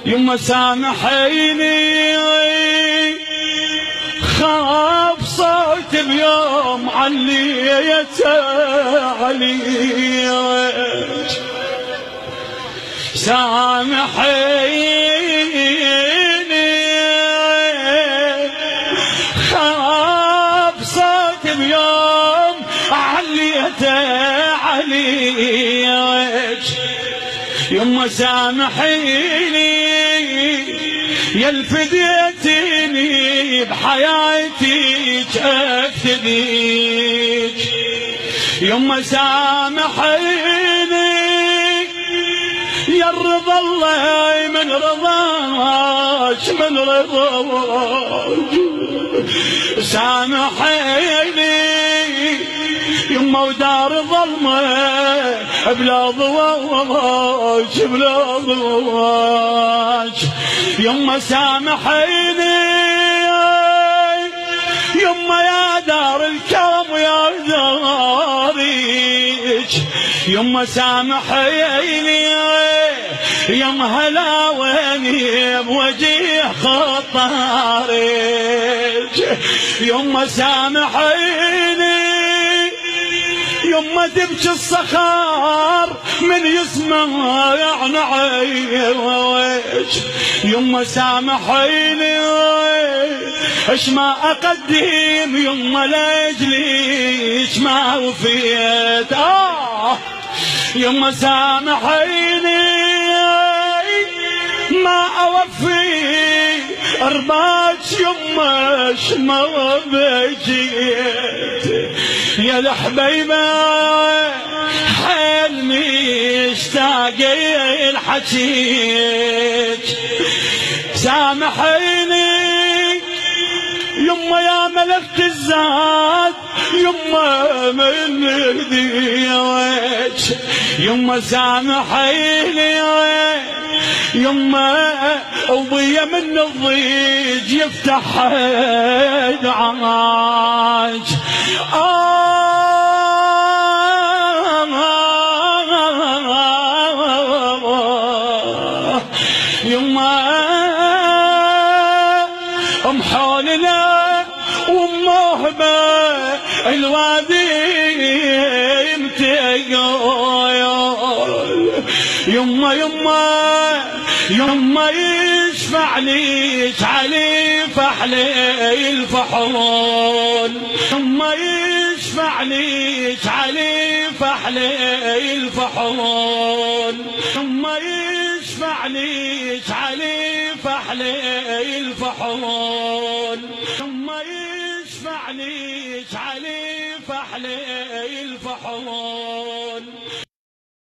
يما سامحيني خاف صوت بيوم عليت عليك سامحيني خاف صوت بيوم عليت عليك يما سامحيني يا الفديتني بحياتي افتديك يما سامحيني يا الرضا الله من رضاك من رضاك سامحيني يما ودار ظلمه بلا ضواج بلا ضواج يما سامحيني يما يا دار الكرم ويا دارك يما سامحيني يما هلا ويني بوجه خطارك يما سامحيني يما تبكي الصخار من يسمع يعني عيوش يما سامحيني اش ما اقدم يما لاجليش ما وفيت يما سامحيني ما اوفي ارباك يما اش ما بجيت يا الحبيبه حلمي اشتاقي الحكيك سامحيني يما يا ملكت الزاد يما من ايديك يما سامحيني يما وضي من الضيج يفتح دعاج يما امحولنا ومهبه الوادي يما يما يشفع ليك علي فحلي الفحول يما يشفع ليك علي فحلي الفحول يما يشفع ليك علي فحلي الفحول يما يشفع ليك علي فحلي الفحول